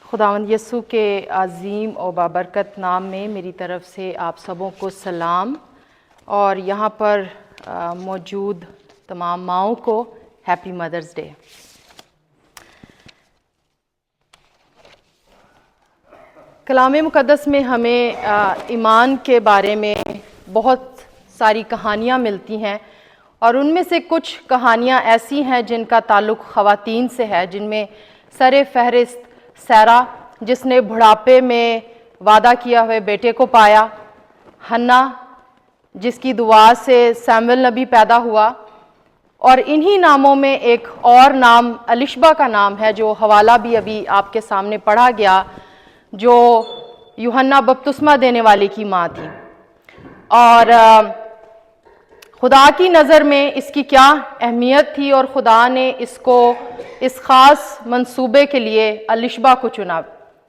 خداوند یسوع کے عظیم و بابرکت نام میں میری طرف سے آپ سبوں کو سلام، اور یہاں پر موجود تمام ماؤں کو ہیپی مدرز ڈے۔ کلام مقدس میں ہمیں ایمان کے بارے میں بہت ساری کہانیاں ملتی ہیں، اور ان میں سے کچھ کہانیاں ایسی ہیں جن کا تعلق خواتین سے ہے، جن میں سر فہرست سیرا جس نے بڑھاپے میں وعدہ کیا ہوئے بیٹے کو پایا، حنا جس کی دعا سے سیموئیل نبی پیدا ہوا، اور انہی ناموں میں ایک اور نام الشبہ کا نام ہے جو حوالہ بھی ابھی آپ کے سامنے پڑھا گیا، جو یوحنا بپتسمہ دینے والے کی ماں تھی۔ اور خدا کی نظر میں اس کی کیا اہمیت تھی، اور خدا نے اس کو اس خاص منصوبے کے لیے الشبہ کو چنا۔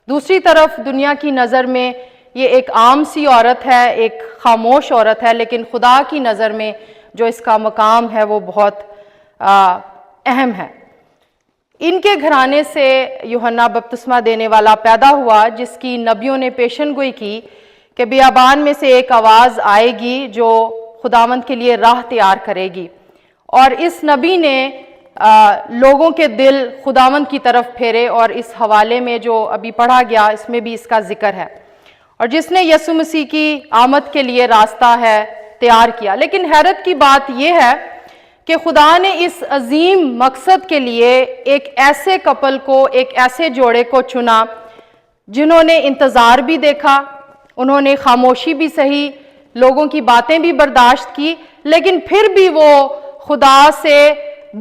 دوسری طرف دنیا کی نظر میں یہ ایک عام سی عورت ہے، ایک خاموش عورت ہے، لیکن خدا کی نظر میں جو اس کا مقام ہے وہ بہت اہم ہے۔ ان کے گھرانے سے یوحنا بپتسمہ دینے والا پیدا ہوا، جس کی نبیوں نے پیشن گوئی کی کہ بیابان میں سے ایک آواز آئے گی جو خداوند کے لیے راہ تیار کرے گی، اور اس نبی نے لوگوں کے دل خداوند کی طرف پھیرے، اور اس حوالے میں جو ابھی پڑھا گیا اس میں بھی اس کا ذکر ہے، اور جس نے یسوع مسیح کی آمد کے لیے راستہ ہے تیار کیا۔ لیکن حیرت کی بات یہ ہے کہ خدا نے اس عظیم مقصد کے لیے ایک ایسے کپل کو، ایک ایسے جوڑے کو چنا جنہوں نے انتظار بھی دیکھا، انہوں نے خاموشی بھی سہی، لوگوں کی باتیں بھی برداشت کی، لیکن پھر بھی وہ خدا سے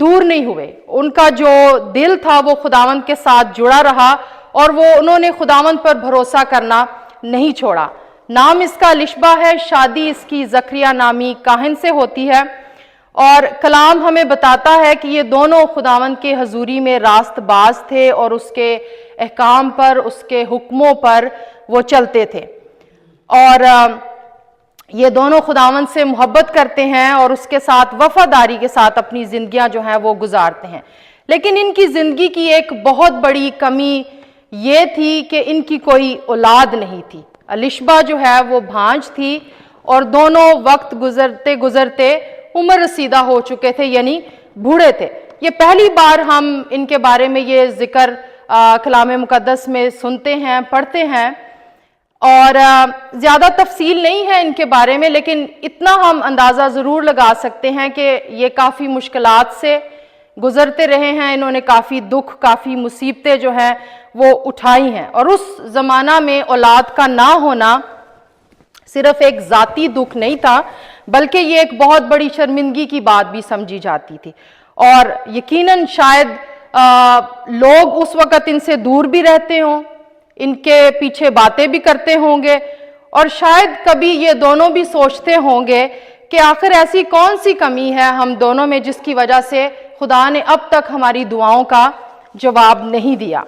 دور نہیں ہوئے۔ ان کا جو دل تھا وہ خداوند کے ساتھ جڑا رہا، اور وہ انہوں نے خداوند پر بھروسہ کرنا نہیں چھوڑا۔ نام اس کا الشبہ ہے، شادی اس کی زکریا نامی کاہن سے ہوتی ہے، اور کلام ہمیں بتاتا ہے کہ یہ دونوں خداوند کے حضوری میں راست باز تھے، اور اس کے احکام پر، اس کے حکموں پر وہ چلتے تھے، اور یہ دونوں خداوند سے محبت کرتے ہیں اور اس کے ساتھ وفاداری کے ساتھ اپنی زندگیاں جو ہیں وہ گزارتے ہیں۔ لیکن ان کی زندگی کی ایک بہت بڑی کمی یہ تھی کہ ان کی کوئی اولاد نہیں تھی۔ الشبہ جو ہے وہ بھانج تھی، اور دونوں وقت گزرتے گزرتے عمر رسیدہ ہو چکے تھے، یعنی بوڑھے تھے۔ یہ پہلی بار ہم ان کے بارے میں یہ ذکر کلام مقدس میں سنتے ہیں، پڑھتے ہیں، اور زیادہ تفصیل نہیں ہے ان کے بارے میں، لیکن اتنا ہم اندازہ ضرور لگا سکتے ہیں کہ یہ کافی مشکلات سے گزرتے رہے ہیں، انہوں نے کافی دکھ، کافی مصیبتیں جو ہیں وہ اٹھائی ہیں، اور اس زمانہ میں اولاد کا نہ ہونا صرف ایک ذاتی دکھ نہیں تھا، بلکہ یہ ایک بہت بڑی شرمندگی کی بات بھی سمجھی جاتی تھی، اور یقیناً شاید لوگ اس وقت ان سے دور بھی رہتے ہوں، ان کے پیچھے باتیں بھی کرتے ہوں گے، اور شاید کبھی یہ دونوں بھی سوچتے ہوں گے کہ آخر ایسی کون سی کمی ہے ہم دونوں میں جس کی وجہ سے خدا نے اب تک ہماری دعاؤں کا جواب نہیں دیا۔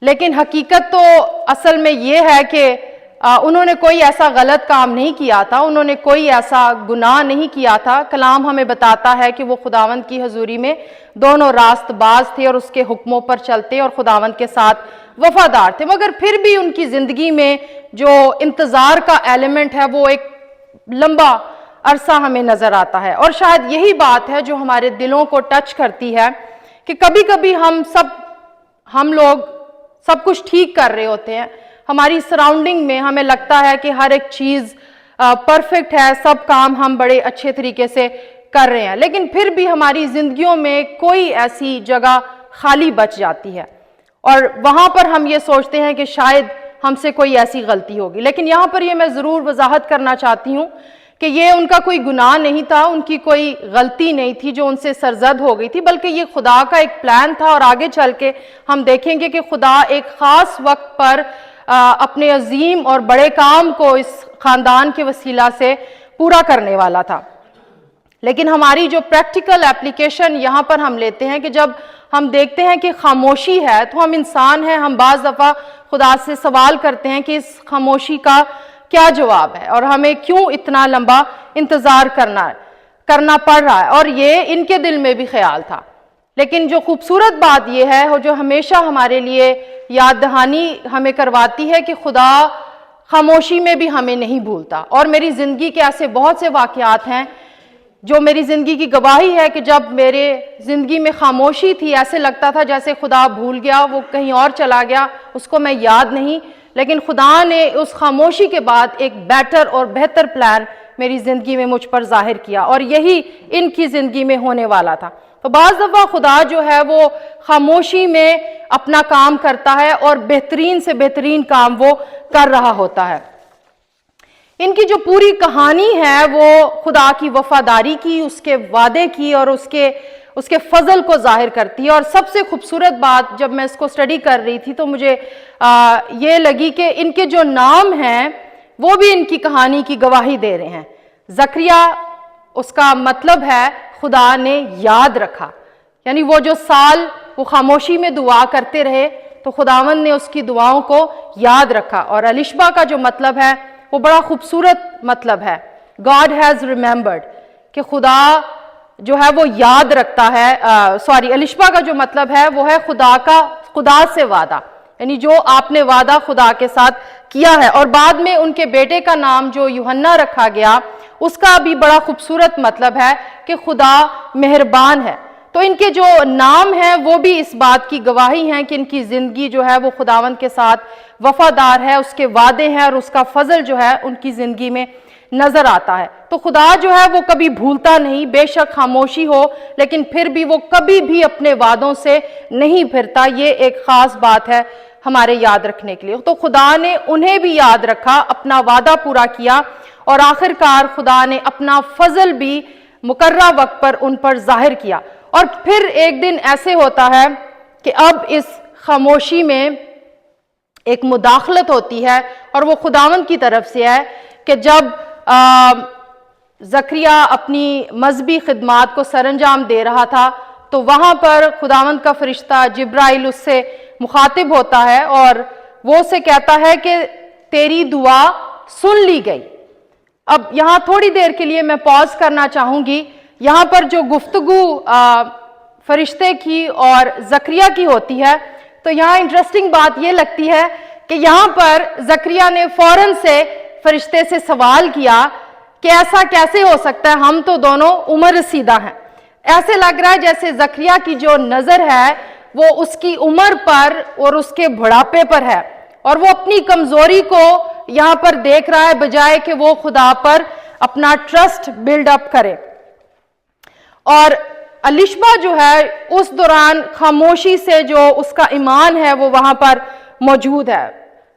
لیکن حقیقت تو اصل میں یہ ہے کہ انہوں نے کوئی ایسا غلط کام نہیں کیا تھا، انہوں نے کوئی ایسا گناہ نہیں کیا تھا۔ کلام ہمیں بتاتا ہے کہ وہ خداوند کی حضوری میں دونوں راست باز تھے، اور اس کے حکموں پر چلتے اور خداوند کے ساتھ وفادار تھے، مگر پھر بھی ان کی زندگی میں جو انتظار کا ایلیمنٹ ہے وہ ایک لمبا عرصہ ہمیں نظر آتا ہے، اور شاید یہی بات ہے جو ہمارے دلوں کو ٹچ کرتی ہے کہ کبھی کبھی ہم لوگ سب کچھ ٹھیک کر رہے ہوتے ہیں، ہماری سراؤنڈنگ میں ہمیں لگتا ہے کہ ہر ایک چیز پرفیکٹ ہے، سب کام ہم بڑے اچھے طریقے سے کر رہے ہیں، لیکن پھر بھی ہماری زندگیوں میں کوئی ایسی جگہ خالی بچ جاتی ہے، اور وہاں پر ہم یہ سوچتے ہیں کہ شاید ہم سے کوئی ایسی غلطی ہوگی۔ لیکن یہاں پر یہ میں ضرور وضاحت کرنا چاہتی ہوں کہ یہ ان کا کوئی گناہ نہیں تھا، ان کی کوئی غلطی نہیں تھی جو ان سے سرزد ہو گئی تھی، بلکہ یہ خدا کا ایک پلان تھا، اور آگے چل کے ہم دیکھیں گے کہ خدا ایک خاص وقت پر اپنے عظیم اور بڑے کام کو اس خاندان کے وسیلہ سے پورا کرنے والا تھا۔ لیکن ہماری جو پریکٹیکل اپلیکیشن یہاں پر ہم لیتے ہیں کہ جب ہم دیکھتے ہیں کہ خاموشی ہے، تو ہم انسان ہیں، ہم بعض دفعہ خدا سے سوال کرتے ہیں کہ اس خاموشی کا کیا جواب ہے، اور ہمیں کیوں اتنا لمبا انتظار کرنا پڑ رہا ہے، اور یہ ان کے دل میں بھی خیال تھا۔ لیکن جو خوبصورت بات یہ ہے، جو ہمیشہ ہمارے لیے یاد دہانی ہمیں کرواتی ہے کہ خدا خاموشی میں بھی ہمیں نہیں بھولتا. اور میری زندگی کے ایسے بہت سے واقعات ہیں جو میری زندگی کی گواہی ہے کہ جب میرے زندگی میں خاموشی تھی ایسے لگتا تھا جیسے خدا بھول گیا, وہ کہیں اور چلا گیا, اس کو میں یاد نہیں, لیکن خدا نے اس خاموشی کے بعد ایک بیٹر اور بہتر پلان میری زندگی میں مجھ پر ظاہر کیا, اور یہی ان کی زندگی میں ہونے والا تھا. تو بعض دفعہ خدا جو ہے وہ خاموشی میں اپنا کام کرتا ہے اور بہترین سے بہترین کام وہ کر رہا ہوتا ہے. ان کی جو پوری کہانی ہے وہ خدا کی وفاداری کی, اس کے وعدے کی اور اس کے فضل کو ظاہر کرتی ہے. اور سب سے خوبصورت بات جب میں اس کو سٹڈی کر رہی تھی تو مجھے یہ لگی کہ ان کے جو نام ہیں وہ بھی ان کی کہانی کی گواہی دے رہے ہیں. زکریا, اس کا مطلب ہے خدا نے یاد رکھا, یعنی وہ جو سال وہ خاموشی میں دعا کرتے رہے تو خداوند نے اس کی دعاؤں کو یاد رکھا. اور الشبا کا جو مطلب ہے وہ بڑا خوبصورت مطلب ہے, God has remembered, کہ خدا جو ہے وہ یاد رکھتا ہے. الشبا کا جو مطلب ہے وہ ہے خدا سے وعدہ, یعنی جو آپ نے وعدہ خدا کے ساتھ کیا ہے. اور بعد میں ان کے بیٹے کا نام جو یوحنا رکھا گیا اس کا بھی بڑا خوبصورت مطلب ہے کہ خدا مہربان ہے. تو ان کے جو نام ہیں وہ بھی اس بات کی گواہی ہیں کہ ان کی زندگی جو ہے وہ خداوند کے ساتھ وفادار ہے, اس کے وعدے ہیں اور اس کا فضل جو ہے ان کی زندگی میں نظر آتا ہے. تو خدا جو ہے وہ کبھی بھولتا نہیں, بے شک خاموشی ہو لیکن پھر بھی وہ کبھی بھی اپنے وعدوں سے نہیں پھرتا. یہ ایک خاص بات ہے ہمارے یاد رکھنے کے لیے. تو خدا نے انہیں بھی یاد رکھا, اپنا وعدہ پورا کیا اور آخر کار خدا نے اپنا فضل بھی مقررہ وقت پر ان پر ظاہر کیا. اور پھر ایک دن ایسے ہوتا ہے کہ اب اس خاموشی میں ایک مداخلت ہوتی ہے اور وہ خداوند کی طرف سے ہے کہ جب زکریا اپنی مذہبی خدمات کو سر انجام دے رہا تھا تو وہاں پر خداوند کا فرشتہ جبرائیل اس سے مخاطب ہوتا ہے اور وہ اسے کہتا ہے کہ تیری دعا سن لی گئی. اب یہاں تھوڑی دیر کے لیے میں پاز کرنا چاہوں گی. یہاں پر جو گفتگو فرشتے کی اور زکریا کی ہوتی ہے تو یہاں انٹرسٹنگ بات یہ لگتی ہے کہ یہاں پر زکریا نے فوراً سے فرشتے سے سوال کیا کہ ایسا کیسے ہو سکتا ہے, ہم تو دونوں عمر رسیدہ ہیں. ایسے لگ رہا ہے جیسے زکریا کی جو نظر ہے وہ اس کی عمر پر اور اس کے بڑھاپے پر ہے اور وہ اپنی کمزوری کو یہاں پر دیکھ رہا ہے بجائے کہ وہ خدا پر اپنا ٹرسٹ بلڈ اپ کرے. اور الشبا جو ہے اس دوران خاموشی سے جو اس کا ایمان ہے وہ وہاں پر موجود ہے.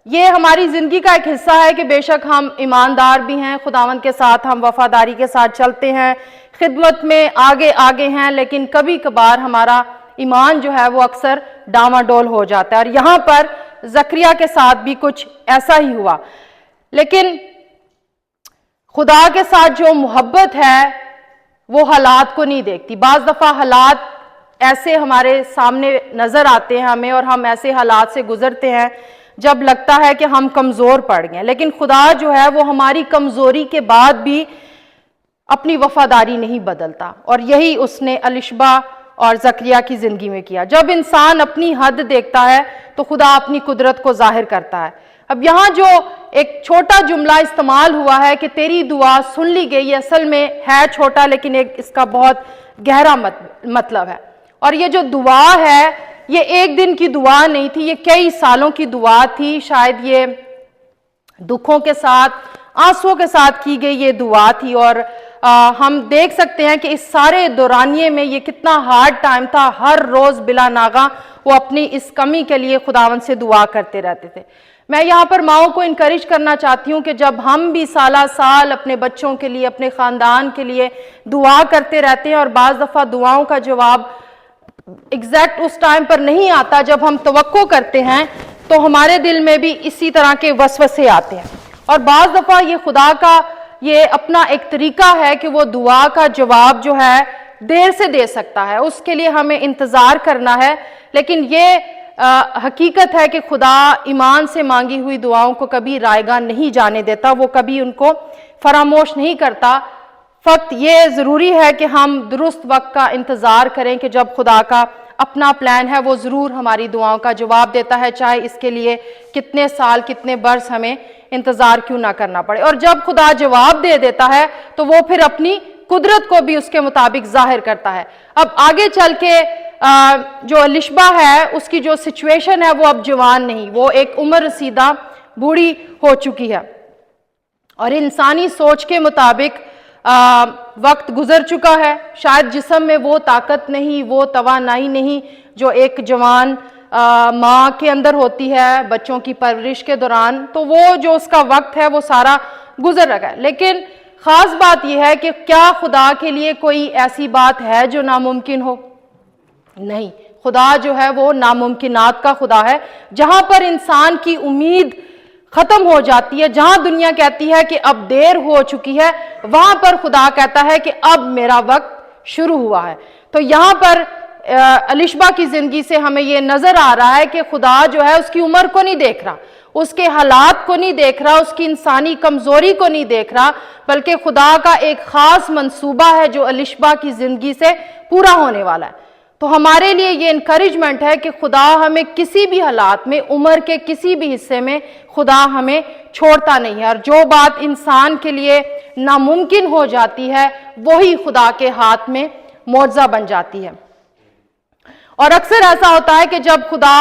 یہ ہماری زندگی کا ایک حصہ ہے کہ بے شک ہم ایماندار بھی ہیں, خداوند کے ساتھ ہم وفاداری کے ساتھ چلتے ہیں, خدمت میں آگے ہیں, لیکن کبھی کبھار ہمارا ایمان جو ہے وہ اکثر ڈاواڈول ہو جاتا ہے. اور یہاں پر زکریا کے ساتھ بھی کچھ ایسا ہی ہوا. لیکن خدا کے ساتھ جو محبت ہے وہ حالات کو نہیں دیکھتی. بعض دفعہ حالات ایسے ہمارے سامنے نظر آتے ہیں ہمیں اور ہم ایسے حالات سے گزرتے ہیں جب لگتا ہے کہ ہم کمزور پڑ گئے, لیکن خدا جو ہے وہ ہماری کمزوری کے بعد بھی اپنی وفاداری نہیں بدلتا. اور یہی اس نے الشبا اور زکریا کی زندگی میں کیا. جب انسان اپنی حد دیکھتا ہے تو خدا اپنی قدرت کو ظاہر کرتا ہے. اب یہاں جو ایک چھوٹا جملہ استعمال ہوا ہے کہ تیری دعا سن لی گئی, اصل میں ہے چھوٹا لیکن ایک اس کا بہت گہرا مطلب ہے. اور یہ جو دعا ہے یہ ایک دن کی دعا نہیں تھی, یہ کئی سالوں کی دعا تھی. شاید یہ دکھوں کے ساتھ, آنسوؤں کے ساتھ کی گئی یہ دعا تھی. اور ہم دیکھ سکتے ہیں کہ اس سارے دورانیے میں یہ کتنا ہارڈ ٹائم تھا. ہر روز بلا ناغہ وہ اپنی اس کمی کے لیے خداوند سے دعا کرتے رہتے تھے. میں یہاں پر ماؤں کو انکریج کرنا چاہتی ہوں کہ جب ہم بھی سالہ سال اپنے بچوں کے لیے, اپنے خاندان کے لیے دعا کرتے رہتے ہیں اور بعض دفعہ دعاؤں کا جواب ایگزیکٹ اس ٹائم پر نہیں آتا جب ہم توقع کرتے ہیں, تو ہمارے دل میں بھی اسی طرح کے وسوسے آتے ہیں. اور بعض دفعہ یہ خدا کا یہ اپنا ایک طریقہ ہے کہ وہ دعا کا جواب جو ہے دیر سے دے سکتا ہے, اس کے لیے ہمیں انتظار کرنا ہے. لیکن یہ حقیقت ہے کہ خدا ایمان سے مانگی ہوئی دعاؤں کو کبھی رائیگاں نہیں جانے دیتا, وہ کبھی ان کو فراموش نہیں کرتا. فقط یہ ضروری ہے کہ ہم درست وقت کا انتظار کریں کہ جب خدا کا اپنا پلان ہے وہ ضرور ہماری دعاؤں کا جواب دیتا ہے، چاہے اس کے لیے کتنے سال کتنے برس ہمیں انتظار کیوں نہ کرنا پڑے۔ اور جب خدا جواب دے دیتا ہے تو وہ پھر اپنی قدرت کو بھی اس کے مطابق ظاہر کرتا ہے۔ اب آگے چل کے جو الشبا ہے اس کی جو سچویشن ہے وہ اب جوان نہیں، وہ ایک عمر رسیدہ بوڑھی ہو چکی ہے، اور انسانی سوچ کے مطابق وقت گزر چکا ہے، شاید جسم میں وہ طاقت نہیں، وہ توانائی نہیں جو ایک جوان ماں کے اندر ہوتی ہے بچوں کی پرورش کے دوران، تو وہ جو اس کا وقت ہے وہ سارا گزر رہا ہے۔ لیکن خاص بات یہ ہے کہ کیا خدا کے لیے کوئی ایسی بات ہے جو ناممکن ہو؟ نہیں، خدا جو ہے وہ ناممکنات کا خدا ہے۔ جہاں پر انسان کی امید ختم ہو جاتی ہے، جہاں دنیا کہتی ہے کہ اب دیر ہو چکی ہے، وہاں پر خدا کہتا ہے کہ اب میرا وقت شروع ہوا ہے۔ تو یہاں پر الشبا کی زندگی سے ہمیں یہ نظر آ رہا ہے کہ خدا جو ہے اس کی عمر کو نہیں دیکھ رہا، اس کے حالات کو نہیں دیکھ رہا، اس کی انسانی کمزوری کو نہیں دیکھ رہا، بلکہ خدا کا ایک خاص منصوبہ ہے جو الشبا کی زندگی سے پورا ہونے والا ہے۔ تو ہمارے لیے یہ انکریجمنٹ ہے کہ خدا ہمیں کسی بھی حالات میں، عمر کے کسی بھی حصے میں خدا ہمیں چھوڑتا نہیں ہے، اور جو بات انسان کے لیے ناممکن ہو جاتی ہے وہی خدا کے ہاتھ میں معجزہ بن جاتی ہے۔ اور اکثر ایسا ہوتا ہے کہ جب خدا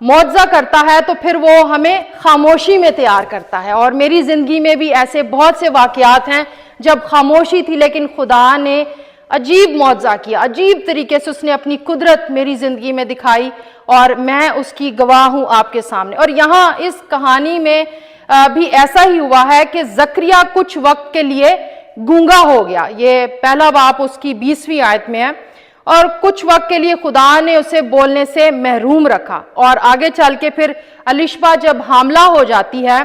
معجزہ کرتا ہے تو پھر وہ ہمیں خاموشی میں تیار کرتا ہے، اور میری زندگی میں بھی ایسے بہت سے واقعات ہیں جب خاموشی تھی لیکن خدا نے عجیب معجزہ کیا، عجیب طریقے سے اس نے اپنی قدرت میری زندگی میں دکھائی، اور میں اس کی گواہ ہوں آپ کے سامنے۔ اور یہاں اس کہانی میں بھی ایسا ہی ہوا ہے کہ زکریا کچھ وقت کے لیے گونگا ہو گیا، یہ پہلا باب اس کی 20ویں آیت میں ہے، اور کچھ وقت کے لیے خدا نے اسے بولنے سے محروم رکھا، اور آگے چل کے پھر الشبا جب حاملہ ہو جاتی ہے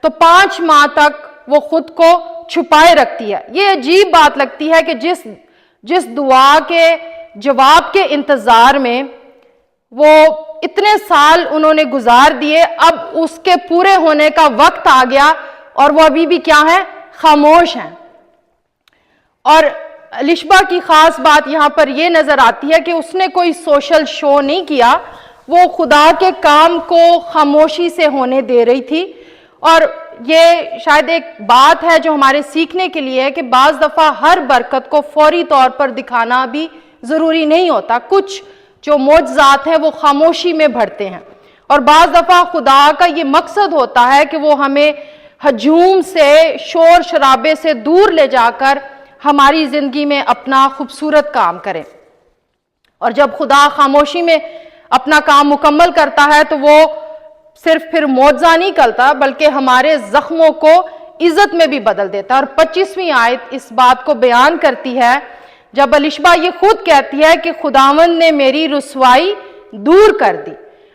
تو 5 ماہ تک وہ خود کو چھپائے رکھتی ہے۔ یہ عجیب بات لگتی ہے کہ جس دعا کے جواب کے انتظار میں وہ اتنے سال انہوں نے گزار دیے، اب اس کے پورے ہونے کا وقت آ گیا اور وہ ابھی بھی کیا ہے؟ خاموش ہیں۔ اور الشبا کی خاص بات یہاں پر یہ نظر آتی ہے کہ اس نے کوئی سوشل شو نہیں کیا، وہ خدا کے کام کو خاموشی سے ہونے دے رہی تھی۔ اور یہ شاید ایک بات ہے جو ہمارے سیکھنے کے لیے ہے کہ بعض دفعہ ہر برکت کو فوری طور پر دکھانا بھی ضروری نہیں ہوتا، کچھ جو معجزات ہیں وہ خاموشی میں بڑھتے ہیں، اور بعض دفعہ خدا کا یہ مقصد ہوتا ہے کہ وہ ہمیں ہجوم سے، شور شرابے سے دور لے جا کر ہماری زندگی میں اپنا خوبصورت کام کریں۔ اور جب خدا خاموشی میں اپنا کام مکمل کرتا ہے تو وہ صرف پھر معجزہ نہیں کرتا بلکہ ہمارے زخموں کو عزت میں بھی بدل دیتا ہے۔ اور 25ویں آیت اس بات کو بیان کرتی ہے جب الشبا یہ خود کہتی ہے کہ خداوند نے میری رسوائی دور کر دی۔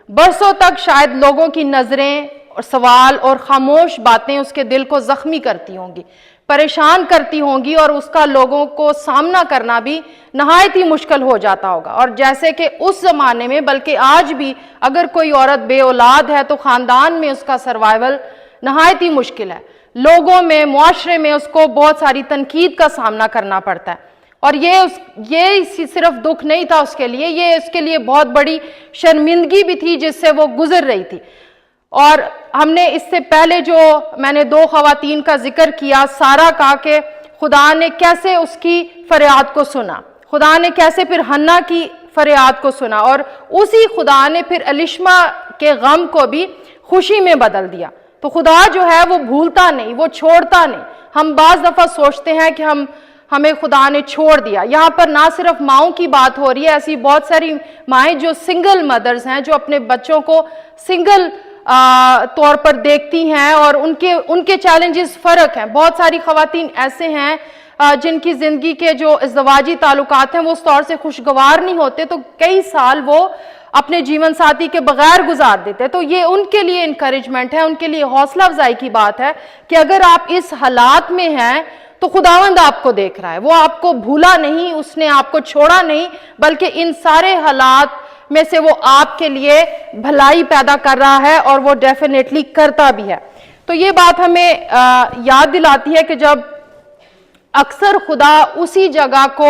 برسوں تک شاید لوگوں کی نظریں اور سوال اور خاموش باتیں اس کے دل کو زخمی کرتی ہوں گی، پریشان کرتی ہوں گی، اور اس کا لوگوں کو سامنا کرنا بھی نہایت ہی مشکل ہو جاتا ہوگا۔ اور جیسے کہ اس زمانے میں بلکہ آج بھی اگر کوئی عورت بے اولاد ہے تو خاندان میں اس کا سروائیول نہایت ہی مشکل ہے، لوگوں میں، معاشرے میں اس کو بہت ساری تنقید کا سامنا کرنا پڑتا ہے۔ اور یہ صرف دکھ نہیں تھا اس کے لیے، یہ اس کے لیے بہت بڑی شرمندگی بھی تھی جس سے وہ گزر رہی تھی۔ اور ہم نے اس سے پہلے جو میں نے 2 خواتین کا ذکر کیا، سارہ کا، کہ خدا نے کیسے اس کی فریاد کو سنا، خدا نے کیسے پھر حنا کی فریاد کو سنا، اور اسی خدا نے پھر الشبا کے غم کو بھی خوشی میں بدل دیا۔ تو خدا جو ہے وہ بھولتا نہیں، وہ چھوڑتا نہیں۔ ہم بعض دفعہ سوچتے ہیں کہ ہمیں خدا نے چھوڑ دیا۔ یہاں پر نہ صرف ماؤں کی بات ہو رہی ہے، ایسی بہت ساری مائیں جو سنگل مدرز ہیں، جو اپنے بچوں کو سنگل طور پر دیکھتی ہیں، اور ان کے چیلنجز فرق ہیں۔ بہت ساری خواتین ایسے ہیں جن کی زندگی کے جو ازدواجی تعلقات ہیں وہ اس طور سے خوشگوار نہیں ہوتے، تو کئی سال وہ اپنے جیون ساتھی کے بغیر گزار دیتے۔ تو یہ ان کے لیے انکریجمنٹ ہے، ان کے لیے حوصلہ افزائی کی بات ہے کہ اگر آپ اس حالات میں ہیں تو خداوند آپ کو دیکھ رہا ہے، وہ آپ کو بھولا نہیں، اس نے آپ کو چھوڑا نہیں، بلکہ ان سارے حالات میں سے وہ آپ کے لیے بھلائی پیدا کر رہا ہے، اور وہ ڈیفینیٹلی کرتا بھی ہے۔ تو یہ بات ہمیں یاد دلاتی ہے کہ جب اکثر خدا اسی جگہ کو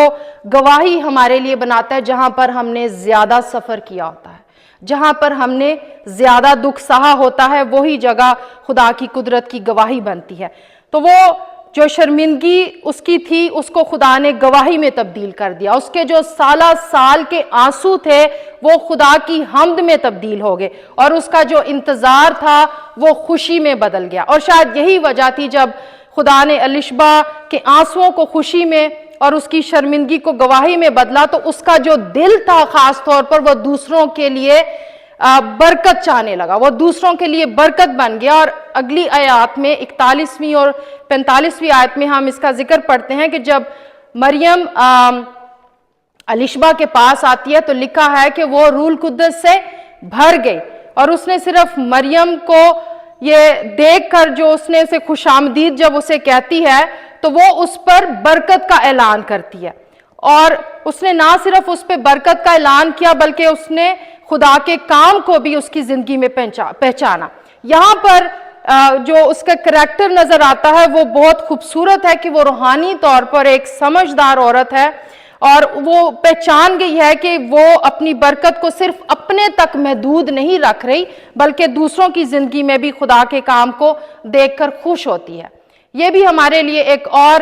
گواہی ہمارے لیے بناتا ہے جہاں پر ہم نے زیادہ سفر کیا ہوتا ہے، جہاں پر ہم نے زیادہ دکھ سہا ہوتا ہے، وہی جگہ خدا کی قدرت کی گواہی بنتی ہے۔ تو وہ جو شرمندگی اس کی تھی، اس کو خدا نے گواہی میں تبدیل کر دیا۔ اس کے جو سالہ سال کے آنسو تھے وہ خدا کی حمد میں تبدیل ہو گئے، اور اس کا جو انتظار تھا وہ خوشی میں بدل گیا۔ اور شاید یہی وجہ تھی جب خدا نے الشبا کے آنسوؤں کو خوشی میں اور اس کی شرمندگی کو گواہی میں بدلا، تو اس کا جو دل تھا خاص طور پر وہ دوسروں کے لیے برکت چاہنے لگا، وہ دوسروں کے لیے برکت بن گیا۔ اور اگلی آیات میں 41ویں اور 45ویں آیت میں ہم اس کا ذکر پڑھتے ہیں کہ جب مریم الشبا کے پاس آتی ہے تو لکھا ہے کہ وہ روح القدس سے بھر گئی، اور اس نے صرف مریم کو یہ دیکھ کر جو اس نے اسے خوش آمدید جب اسے کہتی ہے تو وہ اس پر برکت کا اعلان کرتی ہے، اور اس نے نہ صرف اس پہ برکت کا اعلان کیا بلکہ اس نے خدا کے کام کو بھی اس کی زندگی میں پہچانا۔ یہاں پر جو اس کا کریکٹر نظر آتا ہے وہ بہت خوبصورت ہے کہ وہ روحانی طور پر ایک سمجھدار عورت ہے، اور وہ پہچان گئی ہے کہ وہ اپنی برکت کو صرف اپنے تک محدود نہیں رکھ رہی بلکہ دوسروں کی زندگی میں بھی خدا کے کام کو دیکھ کر خوش ہوتی ہے۔ یہ بھی ہمارے لیے ایک اور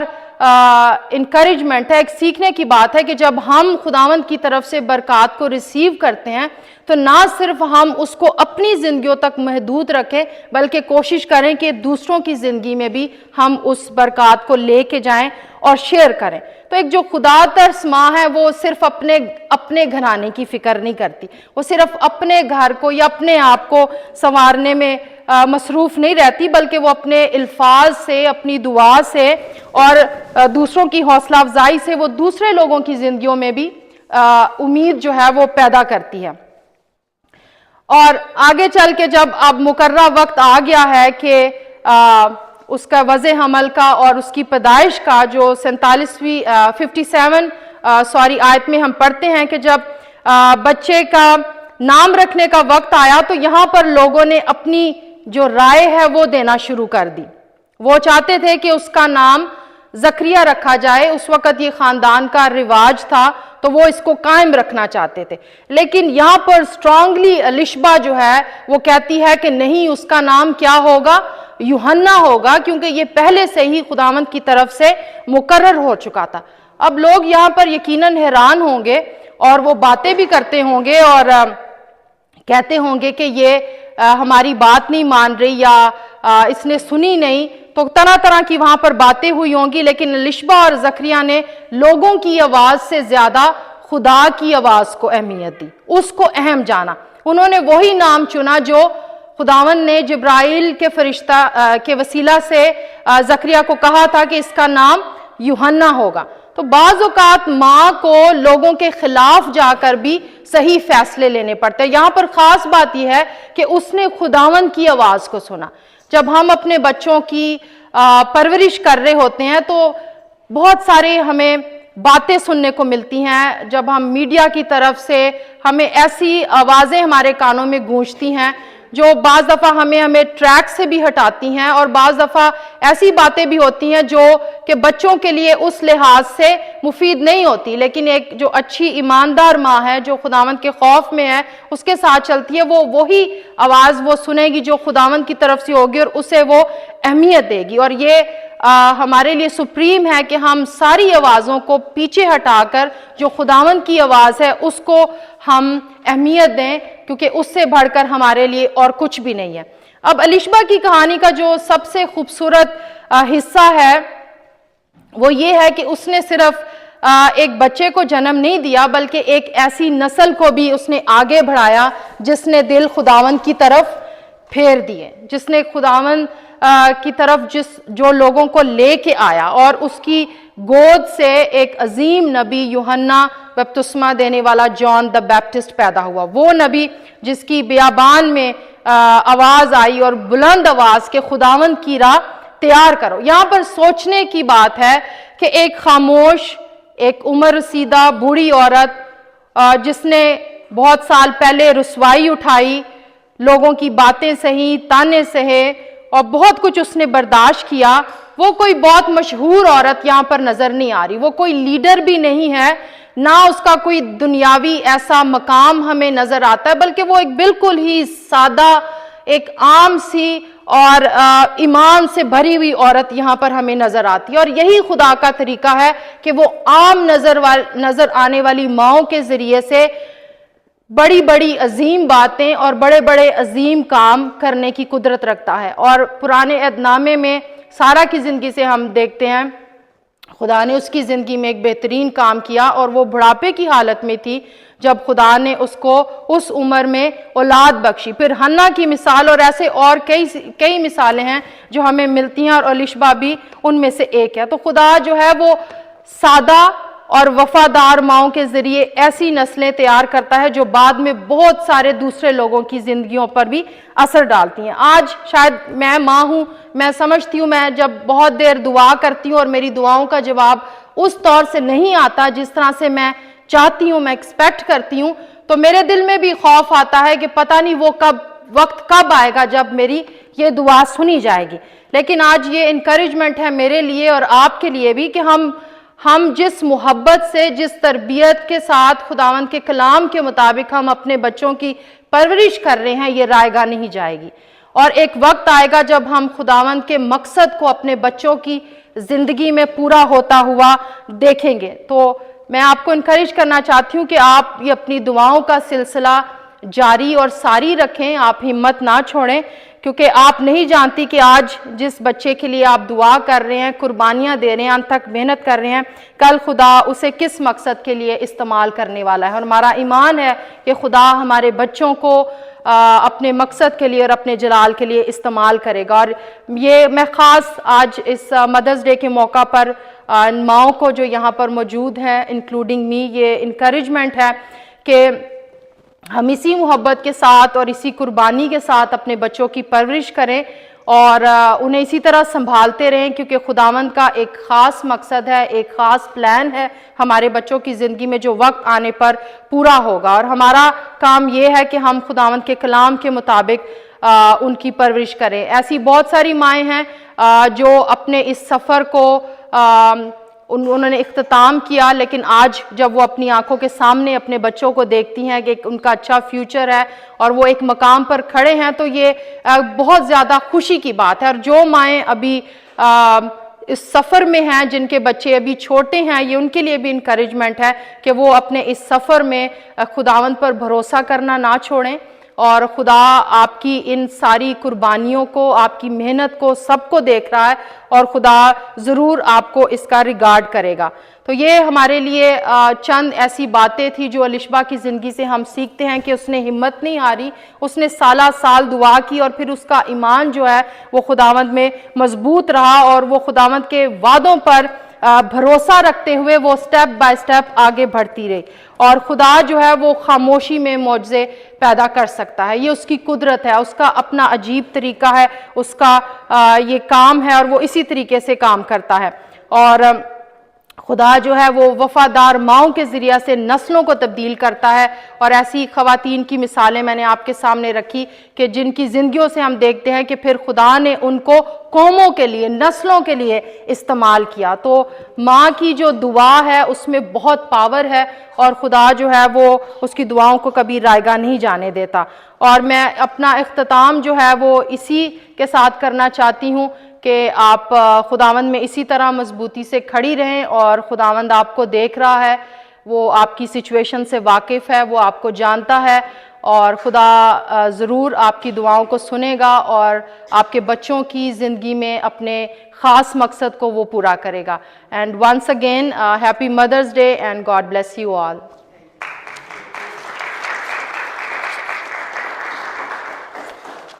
انکریجمنٹ ہے، ایک سیکھنے کی بات ہے کہ جب ہم خداوند کی طرف سے برکات کو ریسیو کرتے ہیں تو نہ صرف ہم اس کو اپنی زندگیوں تک محدود رکھیں بلکہ کوشش کریں کہ دوسروں کی زندگی میں بھی ہم اس برکات کو لے کے جائیں اور شیئر کریں۔ تو ایک جو خدا ترس ماں ہے وہ صرف اپنے گھرانے کی فکر نہیں کرتی، وہ صرف اپنے گھر کو یا اپنے آپ کو سنوارنے میں مصروف نہیں رہتی بلکہ وہ اپنے الفاظ سے، اپنی دعا سے اور دوسروں کی حوصلہ افزائی سے وہ دوسرے لوگوں کی زندگیوں میں بھی امید جو ہے وہ پیدا کرتی ہے۔ اور آگے چل کے جب اب مقررہ وقت آ گیا ہے کہ اس کا وضع حمل کا اور اس کی پیدائش کا، جو 57 آیت میں ہم پڑھتے ہیں کہ جب بچے کا نام رکھنے کا وقت آیا تو یہاں پر لوگوں نے اپنی جو رائے ہے وہ دینا شروع کر دی۔ وہ چاہتے تھے کہ اس کا نام زکریا رکھا جائے، اس وقت یہ خاندان کا رواج تھا تو وہ اس کو قائم رکھنا چاہتے تھے، لیکن یہاں پر سٹرونگلی الشبا جو ہے وہ کہتی ہے کہ نہیں، اس کا نام کیا ہوگا؟ یوحنا ہوگا، کیونکہ یہ پہلے سے ہی خداوند کی طرف سے مقرر ہو چکا تھا۔ اب لوگ یہاں پر یقیناً حیران ہوں گے اور وہ باتیں بھی کرتے ہوں گے اور کہتے ہوں گے کہ یہ ہماری بات نہیں مان رہی یا اس نے سنی نہیں، تو طرح طرح کی وہاں پر باتیں ہوئی ہوں گی، لیکن الشبا اور زکریا نے لوگوں کی آواز سے زیادہ خدا کی آواز کو اہمیت دی، اس کو اہم جانا۔ انہوں نے وہی نام چنا جو خداوند نے جبرائیل کے فرشتہ کے وسیلہ سے زکریا کو کہا تھا کہ اس کا نام یوحنا ہوگا۔ تو بعض اوقات ماں کو لوگوں کے خلاف جا کر بھی صحیح فیصلے لینے پڑتے ہیں۔ یہاں پر خاص بات یہ ہے کہ اس نے خداوند کی آواز کو سنا۔ جب ہم اپنے بچوں کی پرورش کر رہے ہوتے ہیں تو بہت سارے ہمیں باتیں سننے کو ملتی ہیں، جب ہم میڈیا کی طرف سے ہمیں ایسی آوازیں ہمارے کانوں میں گونجتی ہیں جو بعض دفعہ ہمیں ٹریک سے بھی ہٹاتی ہیں، اور بعض دفعہ ایسی باتیں بھی ہوتی ہیں جو کہ بچوں کے لیے اس لحاظ سے مفید نہیں ہوتی، لیکن ایک جو اچھی ایماندار ماں ہے جو خداوند کے خوف میں ہے اس کے ساتھ چلتی ہے، وہ وہی آواز وہ سنے گی جو خداوند کی طرف سے ہوگی اور اسے وہ اہمیت دے گی۔ اور یہ ہمارے لیے سپریم ہے کہ ہم ساری آوازوں کو پیچھے ہٹا کر جو خداوند کی آواز ہے اس کو ہم اہمیت دیں، کیونکہ اس سے بڑھ کر ہمارے لیے اور کچھ بھی نہیں ہے۔ اب الشبا کی کہانی کا جو سب سے خوبصورت حصہ ہے وہ یہ ہے کہ اس نے صرف ایک بچے کو جنم نہیں دیا بلکہ ایک ایسی نسل کو بھی اس نے آگے بڑھایا جس نے دل خداوند کی طرف پھیر دیے، جس نے خداوند کی طرف جو لوگوں کو لے کے آیا، اور اس کی گود سے ایک عظیم نبی یوحنا بپتسمہ دینے والا جان دا بیپٹسٹ پیدا ہوا۔ وہ نبی جس کی بیابان میں آواز آئی اور بلند آواز کے خداوند کی راہ تیار کرو۔ یہاں پر سوچنے کی بات ہے کہ ایک خاموش، ایک عمر رسیدہ بوڑھی عورت جس نے بہت سال پہلے رسوائی اٹھائی، لوگوں کی باتیں سہی، تانے سہے اور بہت کچھ اس نے برداشت کیا، وہ کوئی بہت مشہور عورت یہاں پر نظر نہیں آ رہی، وہ کوئی لیڈر بھی نہیں ہے، نہ اس کا کوئی دنیاوی ایسا مقام ہمیں نظر آتا ہے، بلکہ وہ ایک بالکل ہی سادہ، ایک عام سی اور ایمان سے بھری ہوئی عورت یہاں پر ہمیں نظر آتی ہے۔ اور یہی خدا کا طریقہ ہے کہ وہ عام نظر آنے والی ماؤں کے ذریعے سے بڑی بڑی عظیم باتیں اور بڑے بڑے عظیم کام کرنے کی قدرت رکھتا ہے۔ اور پرانے عہد نامے میں سارہ کی زندگی سے ہم دیکھتے ہیں خدا نے اس کی زندگی میں ایک بہترین کام کیا، اور وہ بڑھاپے کی حالت میں تھی جب خدا نے اس کو اس عمر میں اولاد بخشی۔ پھر حنا کی مثال اور ایسے اور کئی مثالیں ہیں جو ہمیں ملتی ہیں، اور الشبا بھی ان میں سے ایک ہے۔ تو خدا جو ہے وہ سادہ اور وفادار ماؤں کے ذریعے ایسی نسلیں تیار کرتا ہے جو بعد میں بہت سارے دوسرے لوگوں کی زندگیوں پر بھی اثر ڈالتی ہیں۔ آج شاید میں ماں ہوں، میں سمجھتی ہوں، میں جب بہت دیر دعا کرتی ہوں اور میری دعاؤں کا جواب اس طور سے نہیں آتا جس طرح سے میں چاہتی ہوں، میں ایکسپیکٹ کرتی ہوں، تو میرے دل میں بھی خوف آتا ہے کہ پتہ نہیں وہ وقت کب آئے گا جب میری یہ دعا سنی جائے گی۔ لیکن آج یہ انکریجمنٹ ہے میرے لیے اور آپ کے لیے بھی کہ ہم جس محبت سے، جس تربیت کے ساتھ خداوند کے کلام کے مطابق ہم اپنے بچوں کی پرورش کر رہے ہیں، یہ رائے گاہ نہیں جائے گی۔ اور ایک وقت آئے گا جب ہم خداوند کے مقصد کو اپنے بچوں کی زندگی میں پورا ہوتا ہوا دیکھیں گے۔ تو میں آپ کو انکریج کرنا چاہتی ہوں کہ آپ یہ اپنی دعاؤں کا سلسلہ جاری اور ساری رکھیں، آپ ہمت نہ چھوڑیں، کیونکہ آپ نہیں جانتی کہ آج جس بچے کے لیے آپ دعا کر رہے ہیں، قربانیاں دے رہے ہیں، ان تک محنت کر رہے ہیں، کل خدا اسے کس مقصد کے لیے استعمال کرنے والا ہے۔ اور ہمارا ایمان ہے کہ خدا ہمارے بچوں کو اپنے مقصد کے لیے اور اپنے جلال کے لیے استعمال کرے گا۔ اور یہ میں خاص آج اس مدرس ڈے کے موقع پر ماؤں کو جو یہاں پر موجود ہیں انکلوڈنگ می، یہ انکریجمنٹ ہے کہ ہم اسی محبت کے ساتھ اور اسی قربانی کے ساتھ اپنے بچوں کی پرورش کریں اور انہیں اسی طرح سنبھالتے رہیں، کیونکہ خداوند کا ایک خاص مقصد ہے، ایک خاص پلان ہے ہمارے بچوں کی زندگی میں جو وقت آنے پر پورا ہوگا۔ اور ہمارا کام یہ ہے کہ ہم خداوند کے کلام کے مطابق ان کی پرورش کریں۔ ایسی بہت ساری مائیں ہیں جو اپنے اس سفر کو انہوں نے اختتام کیا، لیکن آج جب وہ اپنی آنکھوں کے سامنے اپنے بچوں کو دیکھتی ہیں کہ ان کا اچھا فیوچر ہے اور وہ ایک مقام پر کھڑے ہیں، تو یہ بہت زیادہ خوشی کی بات ہے۔ اور جو مائیں ابھی اس سفر میں ہیں، جن کے بچے ابھی چھوٹے ہیں، یہ ان کے لیے بھی انکریجمنٹ ہے کہ وہ اپنے اس سفر میں خداوند پر بھروسہ کرنا نہ چھوڑیں، اور خدا آپ کی ان ساری قربانیوں کو، آپ کی محنت کو، سب کو دیکھ رہا ہے، اور خدا ضرور آپ کو اس کا ریگارڈ کرے گا۔ تو یہ ہمارے لیے چند ایسی باتیں تھی جو الشبا کی زندگی سے ہم سیکھتے ہیں کہ اس نے ہمت نہیں ہاری، اس نے سالہ سال دعا کی، اور پھر اس کا ایمان جو ہے وہ خداوند میں مضبوط رہا، اور وہ خداوند کے وعدوں پر بھروسہ رکھتے ہوئے وہ سٹیپ بائی سٹیپ آگے بڑھتی رہی۔ اور خدا جو ہے وہ خاموشی میں معجزے پیدا کر سکتا ہے، یہ اس کی قدرت ہے، اس کا اپنا عجیب طریقہ ہے، اس کا یہ کام ہے، اور وہ اسی طریقے سے کام کرتا ہے۔ اور خدا جو ہے وہ وفادار ماؤں کے ذریعہ سے نسلوں کو تبدیل کرتا ہے، اور ایسی خواتین کی مثالیں میں نے آپ کے سامنے رکھی کہ جن کی زندگیوں سے ہم دیکھتے ہیں کہ پھر خدا نے ان کو قوموں کے لیے، نسلوں کے لیے استعمال کیا۔ تو ماں کی جو دعا ہے اس میں بہت پاور ہے، اور خدا جو ہے وہ اس کی دعاؤں کو کبھی رائگاں نہیں جانے دیتا۔ اور میں اپنا اختتام جو ہے وہ اسی کے ساتھ کرنا چاہتی ہوں کہ آپ خداوند میں اسی طرح مضبوطی سے کھڑی رہیں، اور خداوند آپ کو دیکھ رہا ہے، وہ آپ کی سچویشن سے واقف ہے، وہ آپ کو جانتا ہے، اور خدا ضرور آپ کی دعاؤں کو سنے گا اور آپ کے بچوں کی زندگی میں اپنے خاص مقصد کو وہ پورا کرے گا۔ اینڈ ونس اگین ہیپی مدرس day and God bless you all.